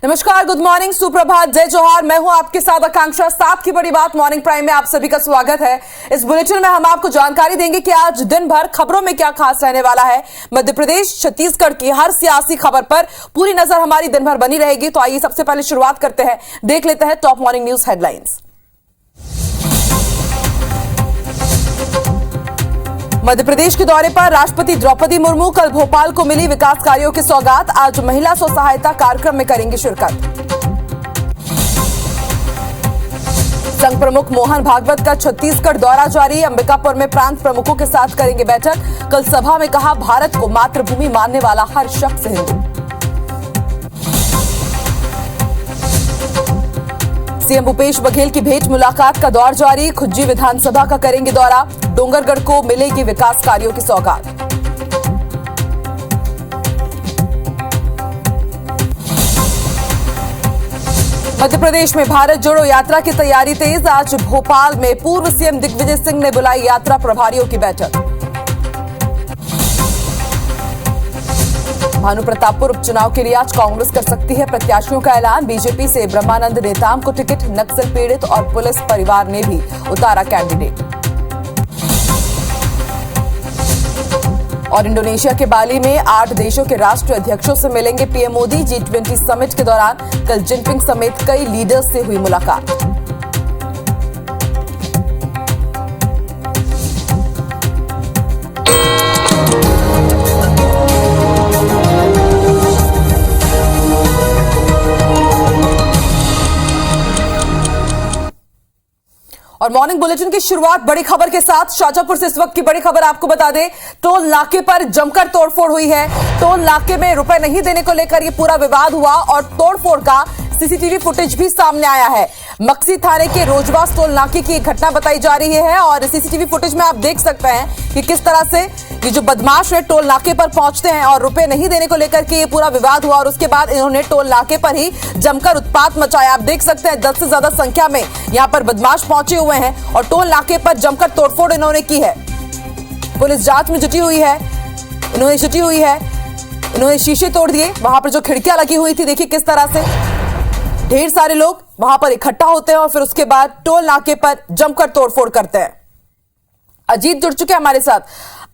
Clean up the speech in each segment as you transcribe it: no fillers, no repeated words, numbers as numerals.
नमस्कार, good morning, सुप्रभात, जय जोहार। मैं हूं आपके साथ आकांक्षा। 7 की बड़ी बात मॉर्निंग प्राइम में आप सभी का स्वागत है। इस बुलेटिन में हम आपको जानकारी देंगे कि आज दिन भर खबरों में क्या खास रहने वाला है। मध्य प्रदेश, छत्तीसगढ़ की हर सियासी खबर पर पूरी नजर हमारी दिन भर बनी रहेगी। तो आइए सबसे पहले शुरुआत करते हैं, देख लेते हैं top morning news headlines. Madhya Pradesh के दौरे पर राष्ट्रपति द्रौपदी मुर्मू कल भोपाल को मिली विकास कार्यों की सौगात। आज महिला स्व सहायता कार्यक्रम में करेंगी शिरकत। संघ प्रमुख मोहन भागवत का छत्तीसगढ़ दौरा जारी। अंबिकापुर में प्रांत प्रमुखों के साथ करेंगे बैठक। कल सभा में कहा, भारत को मातृभूमि मानने वाला हर शख्स हिंदू। सीएम भूपेश बघेल की भेंट मुलाकात का दौर जारी। खुज्जी विधानसभा का करेंगे दौरा। डोंगरगढ़ को मिलेगी विकास कार्यों की सौगात। मध्य प्रदेश में भारत जोड़ो यात्रा की तैयारी तेज। आज भोपाल में पूर्व सीएम दिग्विजय सिंह ने बुलाई यात्रा प्रभारियों की बैठक। भानु प्रतापपुर उपचुनाव के लिए आज कांग्रेस कर सकती है प्रत्याशियों का ऐलान। बीजेपी से ब्रह्मानंद नेताम को टिकट। नक्सल पीड़ित और पुलिस परिवार ने भी उतारा कैंडिडेट। और इंडोनेशिया के बाली में 8 देशों के राष्ट्रीय अध्यक्षों से मिलेंगे पीएम मोदी। G20 समिट के दौरान कल जिनपिंग समेत कई लीडर्स से हुई मुलाकात। और मॉर्निंग बुलेटिन की शुरुआत बड़ी खबर के साथ। शाजापुर से इस वक्त की बड़ी खबर आपको बता दें, टोल नाके पर जमकर तोड़फोड़ हुई है। टोल नाके में रुपए नहीं देने को लेकर यह पूरा विवाद हुआ और तोड़फोड़ का सीसीटीवी फुटेज भी सामने आया है। मक्सी थाने के रोजबास टोल नाके की एक घटना बताई जा रही है और सीसीटीवी फुटेज में आप देख सकते हैं कि किस तरह से ये जो बदमाश है टोल नाके पर पहुंचते हैं और रुपए नहीं देने को लेकर के ये पूरा विवाद हुआ और उसके बाद इन्होंने टोल नाके पर ही जमकर उत्पात मचाया। आप देख सकते हैं 10 से ज्यादा संख्या में यहां पर बदमाश पहुंचे हुए हैं और टोल नाके पर जमकर तोड़फोड़ इन्होंने की है। पुलिस जांच में जुटी हुई है। इन्होंने शीशे तोड़ दिए। वहां पर जो खिड़कियां लगी हुई थी, देखिए किस तरह से ढेर सारे लोग वहां पर इकट्ठा होते हैं और फिर उसके बाद टोल नाके पर जमकर तोड़फोड़ करते हैं। अजीत जुड़ चुके हैं हमारे साथ।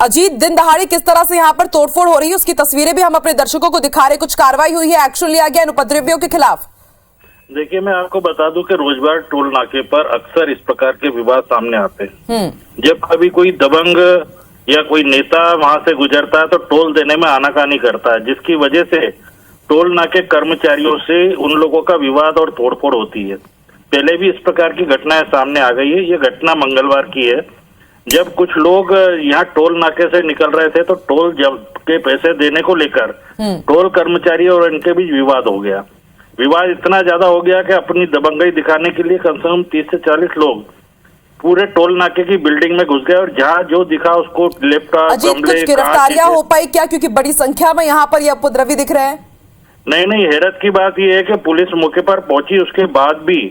अजीत, दिन दहाड़े किस तरह से यहां पर तोड़फोड़ हो रही है, उसकी तस्वीरें भी हम अपने दर्शकों को दिखा रहे। कुछ कार्रवाई हुई है, एक्शन लिया गया इन उपद्रवियों के खिलाफ? देखिए, मैं आपको बता दूं कि रोजगार टोल नाके पर अक्सर इस प्रकार के विवाद सामने आते हैं। जब कभी कोई दबंग या कोई नेता वहां से गुजरता है तो टोल देने में आनाकानी करता है, जिसकी वजह से टोल नाके कर्मचारियों से उन लोगों का विवाद और तोड़फोड़ होती है। पहले भी इस प्रकार की घटनाएं सामने आ गई है। ये घटना मंगलवार की है, जब कुछ लोग यहाँ टोल नाके से निकल रहे थे तो टोल जब के पैसे देने को लेकर टोल कर्मचारी और इनके बीच विवाद हो गया। विवाद इतना ज्यादा हो गया कि अपनी दबंगई दिखाने के लिए कम से कम 30 से 40 लोग पूरे टोल नाके की बिल्डिंग में घुस गए और जहाँ जो दिखा उसको लैपटॉप, कुछ गिरफ्तारियां हो पाई क्या? क्योंकि बड़ी संख्या में यहाँ पर ये उपद्रवी दिख रहे हैं। नहीं, हैरत की बात यह है कि पुलिस मौके पर पहुंची, उसके बाद भी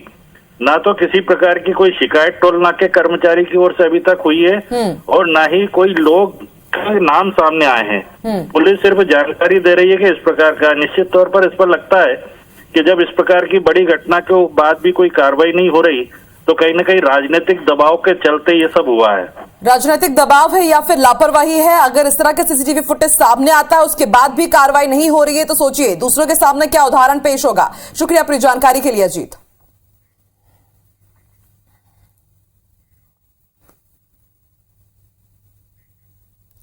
ना तो किसी प्रकार की कोई शिकायत टोल नाके कर्मचारी की ओर से अभी तक हुई है और ना ही कोई लोग के नाम सामने आए हैं। पुलिस सिर्फ जानकारी दे रही है कि इस प्रकार का। निश्चित तौर पर इस पर लगता है कि जब इस प्रकार की बड़ी घटना के बाद भी कोई कार्रवाई नहीं हो रही तो कहीं ना कहीं राजनीतिक दबाव के चलते ये सब हुआ है। राजनीतिक दबाव है या फिर लापरवाही है? अगर इस तरह के सीसीटीवी फुटेज सामने आता है उसके बाद भी कार्रवाई नहीं हो रही है तो सोचिए दूसरों के सामने क्या उदाहरण पेश होगा। शुक्रिया अपनी जानकारी के लिए अजीत।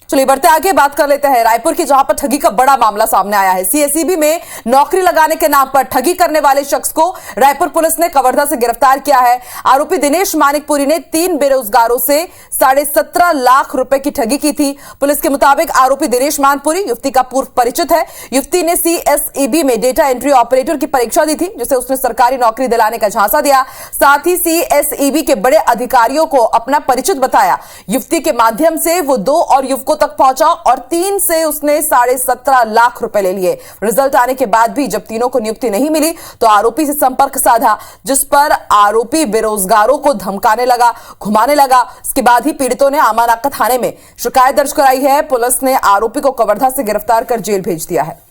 चलिए बढ़ते आगे, बात कर लेते हैं रायपुर की, जहां पर ठगी का बड़ा मामला सामने आया है। सीएसईबी में नौकरी लगाने के नाम पर ठगी करने वाले शख्स को रायपुर पुलिस ने कवर्धा से गिरफ्तार किया है। आरोपी दिनेश मानिकपुरी ने 3 बेरोजगारों से 17.5 लाख रुपए की ठगी की थी। पुलिस के मुताबिक आरोपी दिनेश मानपुरी युवती का पूर्व परिचित है। युवती ने सीएसईबी में डेटा एंट्री ऑपरेटर की परीक्षा दी थी, जिसे उसने सरकारी नौकरी दिलाने का झांसा दिया। साथ ही सीएसईबी के बड़े अधिकारियों को अपना परिचित बताया। युवती के माध्यम से वो 2 और युवकों तक पहुंचा और 3 से उसने 17.5 लाख रुपए ले लिए। रिजल्ट आने के बाद भी जब तीनों को नियुक्ति नहीं मिली तो आरोपी से संपर्क साधा, जिस पर आरोपी बेरोजगारों को धमकाने लगा, घुमाने लगा। इसके बाद ही पीड़ितों ने आमानाका थाने में शिकायत दर्ज कराई है। पुलिस ने आरोपी को कवर्धा से गिरफ्तार कर जेल भेज दिया है।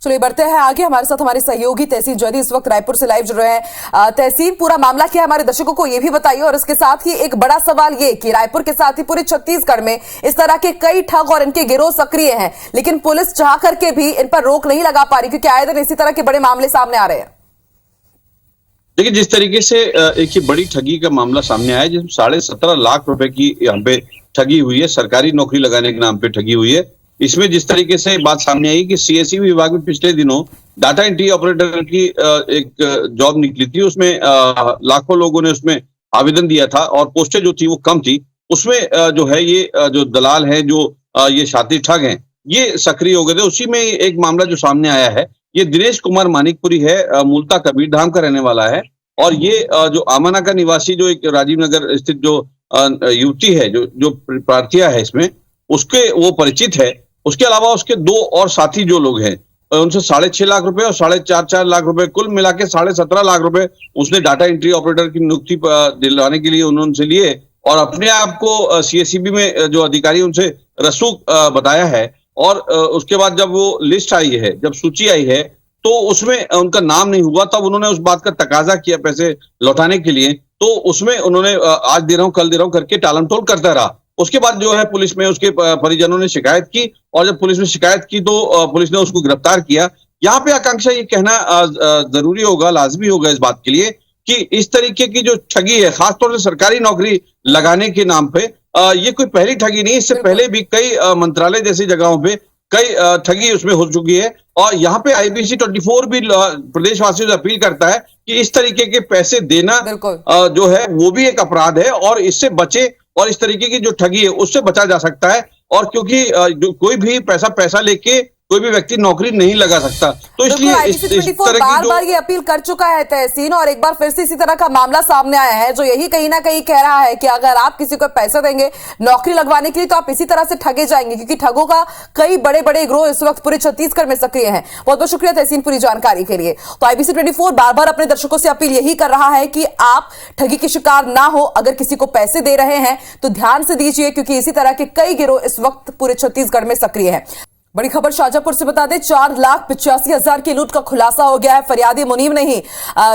चलिए बढ़ते हैं आगे। हमारे साथ हमारे सहयोगी तहसीन जैदी इस वक्त रायपुर से लाइव जुड़ रहे हैं। तहसीन, पूरा मामला क्या है हमारे दर्शकों को ये भी बताइए, और इसके साथ ही एक बड़ा सवाल ये कि रायपुर के साथ ही पूरे छत्तीसगढ़ में इस तरह के कई ठग और इनके गिरोह सक्रिय हैं, लेकिन पुलिस चाह करके भी इन पर रोक नहीं लगा पा रही, क्योंकि आए दिन इसी तरह के बड़े मामले सामने आ रहे हैं। देखिए, जिस तरीके से एक बड़ी ठगी का मामला सामने आया, जिसमें 17.5 लाख रुपए की यहाँ पे ठगी हुई है, सरकारी नौकरी लगाने के नाम पे ठगी हुई है। इसमें जिस तरीके से बात सामने आई कि सीएसई विभाग में पिछले दिनों डाटा एंट्री ऑपरेटर की एक जॉब निकली थी, उसमें लाखों लोगों ने उसमें आवेदन दिया था और पोस्टें जो थी वो कम थी। उसमें जो है ये जो दलाल है, जो ये शातिर ठग हैं, ये सक्रिय हो गए थे। उसी में एक मामला जो सामने आया है, ये दिनेश कुमार मानिकपुरी है, मूलतः कबीरधाम का रहने वाला है, और ये जो आमाना का निवासी, जो एक राजीव नगर स्थित जो युवती है, जो प्रार्थिया है इसमें, उसके वो परिचित है। उसके अलावा उसके 2 और साथी जो लोग हैं, उनसे 6.5 लाख रुपए और 4.5 लाख रुपए, कुल मिला के 17.5 लाख रुपए उसने डाटा एंट्री ऑपरेटर की नियुक्ति दिलवाने के लिए उन्होंने लिए, और अपने आप को सीएसईबी में जो अधिकारी उनसे रसूख बताया है। और उसके बाद जब वो लिस्ट आई है, जब सूची आई है, तो उसमें उनका नाम नहीं हुआ। तब उन्होंने उस बात का तकाजा किया पैसे लौटाने के लिए, तो उसमें उन्होंने आज दे रहा हूं कल दे रहा हूं करके टालम टोल करता रहा। उसके बाद जो है पुलिस में उसके परिजनों ने शिकायत की, और जब पुलिस में शिकायत की तो पुलिस ने उसको गिरफ्तार किया। यहाँ पे आकांक्षा ये कहना जरूरी होगा, लाजमी होगा इस बात के लिए कि इस तरीके की जो ठगी है, खासतौर से सरकारी नौकरी लगाने के नाम पे, ये कोई पहली ठगी नहीं। इससे पहले भी कई मंत्रालय जैसी जगहों पे कई ठगी उसमें हो चुकी है। और यहाँ पे IPC 24 भी प्रदेशवासियों से अपील करता है कि इस तरीके के पैसे देना जो है वो भी एक अपराध है, और इससे बचे, और इस तरीके की जो ठगी है उससे बचा जा सकता है। और क्योंकि जो कोई भी पैसा लेके कोई भी व्यक्ति नौकरी नहीं लगा सकता, तो इसलिए इस तरह की बार ये अपील कर चुका है तहसीन, और एक बार फिर से इसी तरह का मामला सामने आया है, जो यही कहीं ना कहीं कह रहा है कि अगर आप किसी को पैसे देंगे नौकरी लगवाने के लिए, तो आप इसी तरह से ठगे जाएंगे, क्योंकि ठगों का कई बड़े बड़े गिरोह इस वक्त पूरे छत्तीसगढ़ में सक्रिय हैं। बहुत बहुत शुक्रिया तहसीन पूरी जानकारी के लिए। तो IBC 24 बार बार अपने दर्शकों से अपील यही कर रहा है कि आप ठगी के शिकार ना हो। अगर किसी को पैसे दे रहे हैं तो ध्यान से दीजिए, क्योंकि इसी तरह के कई गिरोह इस वक्त पूरे छत्तीसगढ़ में सक्रिय हैं। बड़ी खबर शाजापुर से बता दें, 4,85,000 की लूट का खुलासा हो गया है। फरियादी मुनीम ने ही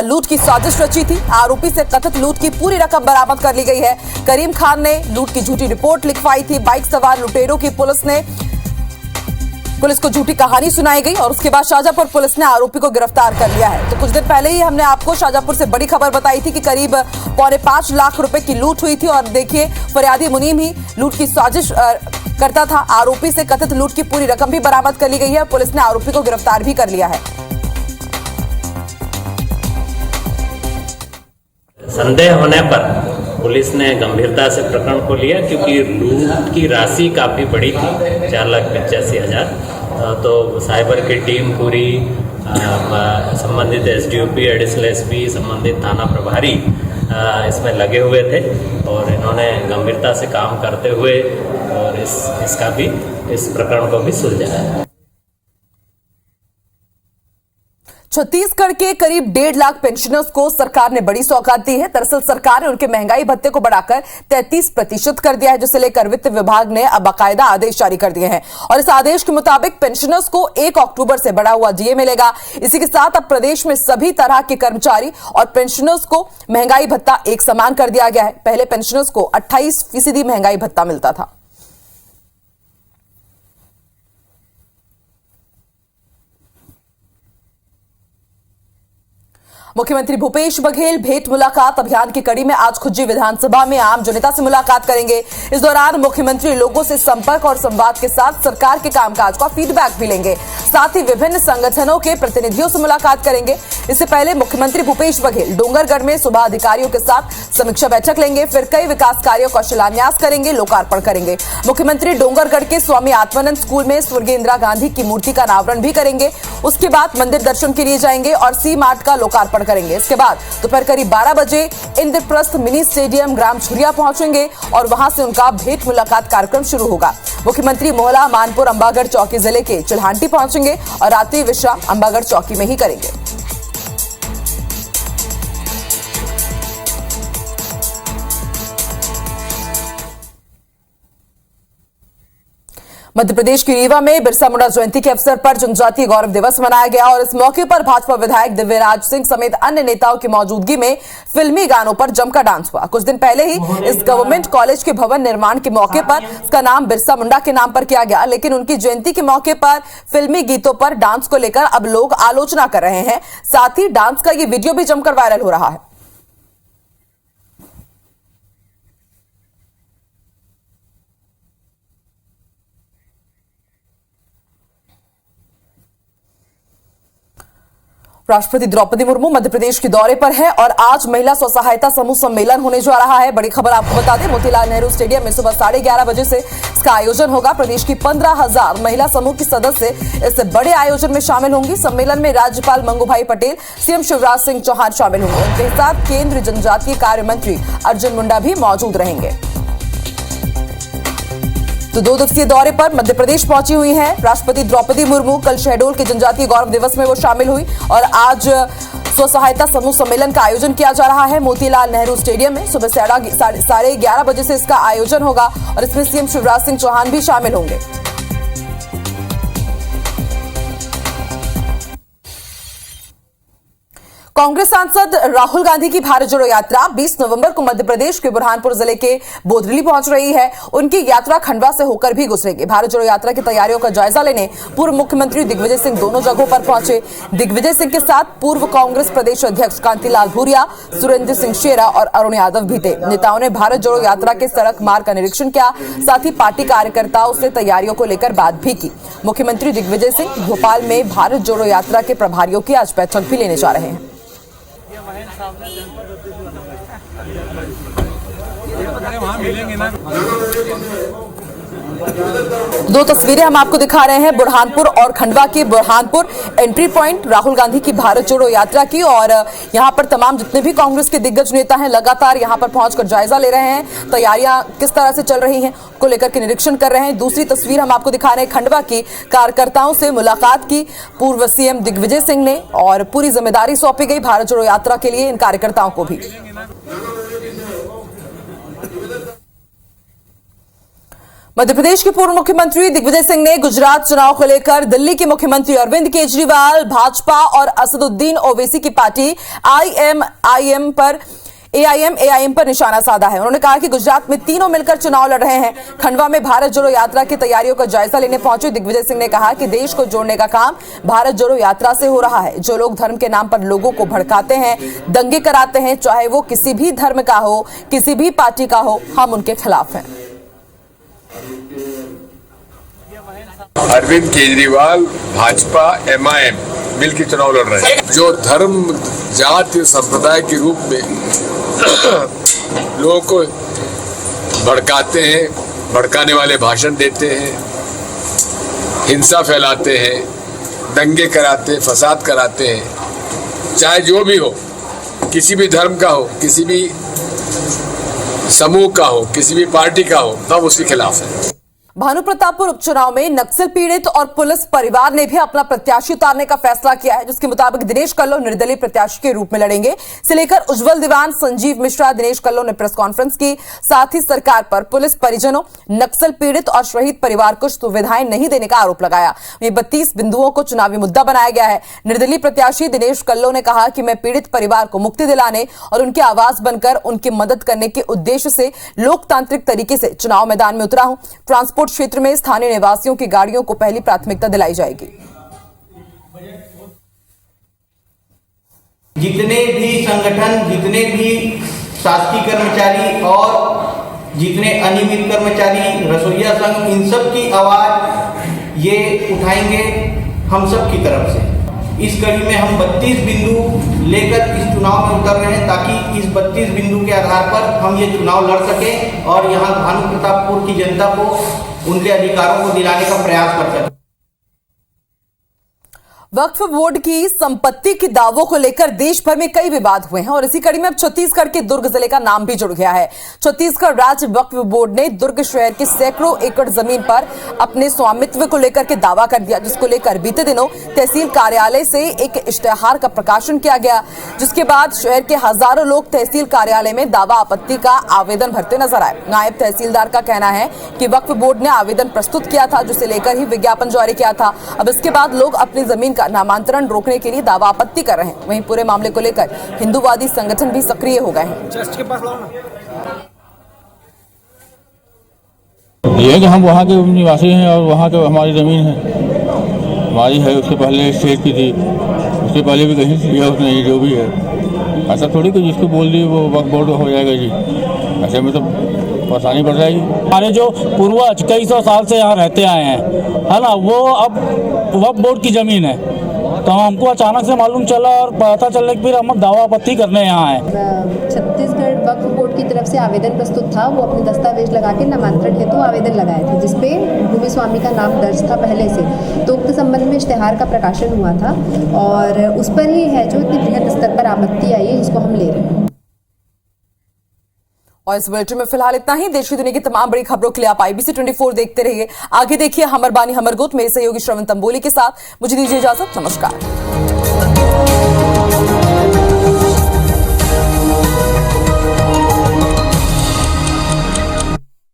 लूट की साजिश रची थी। आरोपी से कथित लूट की पूरी रकम बरामद कर ली गई है। करीम खान ने लूट की झूठी रिपोर्ट लिखवाई थी। बाइक सवार लुटेरों की पुलिस को झूठी कहानी सुनाई गई, और उसके बाद शाजापुर पुलिस ने आरोपी को गिरफ्तार कर लिया है। तो कुछ दिन पहले ही हमने आपको शाजापुर से बड़ी खबर बताई थी कि करीब 4.25 लाख रुपए की लूट हुई थी, और देखिए फरियादी मुनीम ही लूट की साजिश करता था। आरोपी से कथित लूट की पूरी रकम भी बरामद कर ली गई है। पुलिस ने आरोपी को गिरफ्तार भी कर लिया है। संदेह होने पर पुलिस ने गंभीरता से प्रकरण को लिया, क्योंकि लूट की राशि काफ़ी बड़ी थी, 4,85,000। तो साइबर की टीम पूरी, संबंधित SDOP, एडिशनल SP, संबंधित थाना प्रभारी इसमें लगे हुए थे, और इन्होंने गंभीरता से काम करते हुए और इसका भी, इस प्रकरण को भी सुलझाया। छत्तीसगढ़ के करीब 1.5 लाख पेंशनर्स को सरकार ने बड़ी सौगात दी है। दरअसल सरकार ने उनके महंगाई भत्ते को बढ़ाकर 33% कर दिया है, जिसे लेकर वित्त विभाग ने अब बाकायदा आदेश जारी कर दिए हैं, और इस आदेश के मुताबिक पेंशनर्स को 1 अक्टूबर से बढ़ा हुआ DA मिलेगा। इसी के साथ अब प्रदेश में सभी तरह के कर्मचारी और पेंशनर्स को महंगाई भत्ता एक समान कर दिया गया है। पहले पेंशनर्स को 28% महंगाई भत्ता मिलता था। मुख्यमंत्री भूपेश बघेल भेंट मुलाकात अभियान की कड़ी में आज खुज्जी विधानसभा में आम जनता से मुलाकात करेंगे। इस दौरान मुख्यमंत्री लोगों से संपर्क और संवाद के साथ सरकार के कामकाज का फीडबैक भी लेंगे। साथ ही विभिन्न संगठनों के प्रतिनिधियों से मुलाकात करेंगे। इससे पहले मुख्यमंत्री भूपेश बघेल डोंगरगढ़ में सुबह अधिकारियों के साथ समीक्षा बैठक लेंगे, फिर कई विकास कार्यों का शिलान्यास करेंगे, लोकार्पण करेंगे। मुख्यमंत्री डोंगरगढ़ के स्वामी आत्मानंद स्कूल में स्वर्गीय इंदिरा गांधी की मूर्ति का अनावरण भी करेंगे। उसके बाद मंदिर दर्शन के लिए जाएंगे और सी मार्ट का लोकार्पण करेंगे। इसके बाद दोपहर करीब 12 बजे इंद्रप्रस्थ मिनी स्टेडियम ग्राम छुरिया पहुंचेंगे, और वहां से उनका भेंट मुलाकात कार्यक्रम शुरू होगा। मुख्यमंत्री मोहला, मानपुर, अंबागढ़ चौकी जिले के चिल्हांटी पहुंचेंगे और रात्रि विश्राम अंबागढ़ चौकी में ही करेंगे। मध्य प्रदेश की रीवा में बिरसा मुंडा जयंती के अवसर पर जनजातीय गौरव दिवस मनाया गया और इस मौके पर भाजपा विधायक दिव्यराज सिंह समेत अन्य नेताओं की मौजूदगी में फिल्मी गानों पर जमकर डांस हुआ। कुछ दिन पहले ही इस गवर्नमेंट कॉलेज के भवन निर्माण के मौके पर इसका नाम बिरसा मुंडा के नाम पर किया गया, लेकिन उनकी जयंती के मौके पर फिल्मी गीतों पर डांस को लेकर अब लोग आलोचना कर रहे हैं। साथ ही डांस का ये वीडियो भी जमकर वायरल हो रहा है। राष्ट्रपति द्रौपदी मुर्मू मध्य प्रदेश के दौरे पर है और आज महिला स्व सहायता समूह सम्मेलन होने जा रहा है। बड़ी खबर आपको बता दें, मोतीलाल नेहरू स्टेडियम में सुबह 11:30 बजे से इसका आयोजन होगा। प्रदेश की 15,000 महिला समूह की सदस्य इस बड़े आयोजन में शामिल होंगी। सम्मेलन में राज्यपाल मंगूभाई पटेल, सीएम शिवराज सिंह चौहान शामिल होंगे। उनके साथ केंद्रीय जनजातीय कार्य मंत्री अर्जुन मुंडा भी मौजूद रहेंगे। तो 2 दिवसीय दौरे पर मध्य प्रदेश पहुंची हुई हैं राष्ट्रपति द्रौपदी मुर्मू। कल शहडोल के जनजातीय गौरव दिवस में वो शामिल हुई और आज स्व सहायता समूह सम्मेलन का आयोजन किया जा रहा है मोतीलाल नेहरू स्टेडियम में। सुबह 11:30 बजे से इसका आयोजन होगा और इसमें सीएम शिवराज सिंह चौहान भी शामिल होंगे। कांग्रेस सांसद राहुल गांधी की भारत जोड़ो यात्रा 20 नवंबर को मध्य प्रदेश के बुरहानपुर जिले के बोदली पहुंच रही है। उनकी यात्रा खंडवा से होकर भी गुजरेगी। भारत जोड़ो यात्रा की तैयारियों का जायजा लेने पूर्व मुख्यमंत्री दिग्विजय सिंह दोनों जगहों पर पहुंचे। दिग्विजय सिंह के साथ पूर्व कांग्रेस प्रदेश अध्यक्ष कांतिलाल भूरिया, सुरेंद्र सिंह शेरा और अरुण यादव भी थे। नेताओं ने भारत जोड़ो यात्रा के सड़क मार्ग का निरीक्षण किया, साथ ही पार्टी कार्यकर्ताओं से तैयारियों को लेकर बात भी की। मुख्यमंत्री दिग्विजय सिंह भोपाल में भारत जोड़ो यात्रा के प्रभारियों की आज बैठक भी लेने जा रहे हैं। वहां मिलेंगे ना। 2 तस्वीरें हम आपको दिखा रहे हैं बुरहानपुर और खंडवा की। बुरहानपुर एंट्री पॉइंट राहुल गांधी की भारत जोड़ो यात्रा की और यहां पर तमाम जितने भी कांग्रेस के दिग्गज नेता हैं लगातार यहां पर पहुंचकर जायजा ले रहे हैं। तैयारियां किस तरह से चल रही हैं को लेकर के निरीक्षण कर रहे हैं। दूसरी तस्वीर हम आपको दिखा रहे हैं खंडवा की। कार्यकर्ताओं से मुलाकात की पूर्व सीएम दिग्विजय सिंह ने और पूरी जिम्मेदारी सौंपी गई भारत जोड़ो यात्रा के लिए इन कार्यकर्ताओं को भी। मध्य प्रदेश के पूर्व मुख्यमंत्री दिग्विजय सिंह ने गुजरात चुनाव को लेकर दिल्ली के मुख्यमंत्री अरविंद केजरीवाल, भाजपा और असदुद्दीन ओवैसी की पार्टी एआईएम पर निशाना साधा है। उन्होंने कहा कि गुजरात में तीनों मिलकर चुनाव लड़ रहे हैं। खंडवा में भारत जोड़ो यात्रा की तैयारियों का जायजा लेने पहुंचे दिग्विजय सिंह ने कहा कि देश को जोड़ने का काम भारत जोड़ो यात्रा से हो रहा है। जो लोग धर्म के नाम पर लोगों को भड़काते हैं, दंगे कराते हैं, चाहे वो किसी भी धर्म का हो, किसी भी पार्टी का हो, हम उनके खिलाफ हैं। अरविंद केजरीवाल, भाजपा, एमआईएम मिलकर चुनाव लड़ रहे हैं। जो धर्म, जाति, संप्रदाय के रूप में लोगों को भड़काते हैं, भड़काने वाले भाषण देते हैं, हिंसा फैलाते हैं, दंगे कराते हैं, फसाद कराते हैं, चाहे जो भी हो, किसी भी धर्म का हो, किसी भी समूह का हो, किसी भी पार्टी का हो, तब उसके खिलाफ है। भानुप्रतापपुर उपचुनाव में नक्सल पीड़ित और पुलिस परिवार ने भी अपना प्रत्याशी उतारने का फैसला किया है, जिसके मुताबिक दिनेश कल्लो निर्दलीय प्रत्याशी के रूप में लड़ेंगे। इसे लेकर उज्जवल दीवान, संजीव मिश्रा, दिनेश कल्लो ने प्रेस कॉन्फ्रेंस की। साथ ही सरकार पर पुलिस परिजनों, नक्सल पीड़ित और शहीद परिवार को सुविधाएं नहीं देने का आरोप लगाया। ये 32 बिंदुओं को चुनावी मुद्दा बनाया गया है। निर्दलीय प्रत्याशी दिनेश कल्लो ने कहा कि मैं पीड़ित परिवार को मुक्ति दिलाने और उनकी आवाज बनकर उनकी मदद करने के उद्देश्य से लोकतांत्रिक तरीके से चुनाव मैदान में उतरा हूं। ट्रांसपोर्ट क्षेत्र में स्थानीय निवासियों की गाड़ियों को पहली प्राथमिकता दिलाई जाएगी। जितने भी संगठन, जितने भी शासकीय कर्मचारी और जितने अनियमित कर्मचारी, रसोइया संघ, इन सब की आवाज ये उठाएंगे हम सब की तरफ से। इस कड़ी में हम 32 बिंदु लेकर इस चुनाव में उतर रहे हैं ताकि इस 32 बिंदु के आधार पर हम ये चुनाव लड़ सकें और यहाँ भानुप्रतापपुर की जनता को उनके अधिकारों को दिलाने का प्रयास कर सकें। वक्फ बोर्ड की संपत्ति के दावों को लेकर देश भर में कई विवाद हुए हैं और इसी कड़ी में अब छत्तीसगढ़ के दुर्ग जिले का नाम भी जुड़ गया है। छत्तीसगढ़ राज्य वक्फ बोर्ड ने दुर्ग शहर के सैकड़ों एकड़ जमीन पर अपने स्वामित्व को लेकर के दावा कर दिया, जिसको लेकर बीते दिनों तहसील कार्यालय से एक इश्तेहार का प्रकाशन किया गया, जिसके बाद शहर के हजारों लोग तहसील कार्यालय में दावा आपत्ति का आवेदन भरते नजर आए। नायब तहसीलदार का कहना है कि वक्फ बोर्ड ने आवेदन प्रस्तुत किया था, जिसे लेकर ही विज्ञापन जारी किया था। अब इसके बाद लोग अपनी जमीन नामांतरण रोकने के लिए दावा आपत्ति कर रहे हैं। वहीं पूरे मामले को लेकर हिंदूवादी संगठन भी सक्रिय हो गए हैं। ये कि हम वहाँ के निवासी हैं और वहाँ के हमारी जमीन है, हमारी है। उससे पहले स्टेट की थी, उससे पहले भी कहीं लिया उसने, जो भी है। ऐसा थोड़ी कि जिसको बोल दी वो वक्फ बोर्ड हो जाएगा जी, ऐसे में तो परेशानी बढ़ जाएगी। हमारे जो पूर्वज कई सौ साल से यहाँ रहते आए हैं, है ना, वो अब वक्फ बोर्ड की जमीन है, तो हमको अचानक से मालूम चला और पता चला कि फिर हम दावा आपत्ति करने यहाँ आए। छत्तीसगढ़ वक्फ बोर्ड की तरफ से आवेदन प्रस्तुत था, वो अपने दस्तावेज लगा के नामांतरण हेतु आवेदन लगाए थे, जिसपे भूमि स्वामी का नाम दर्ज था पहले से। तो उक्त संबंध में इश्तेहार का प्रकाशन हुआ था और उस पर ही है जो इतनी बृहद स्तर पर आपत्ति आई है, जिसको हम ले रहे हैं। और इस बुलेटिन में फिलहाल इतना ही। देश की दुनिया की तमाम बड़ी खबरों के लिए आप IBC 24 देखते रहिए। आगे देखिए हमर बानी हमर गोत, मेरे सहयोगी श्रवण तंबोली के साथ। मुझे दीजिए इजाजत, नमस्कार।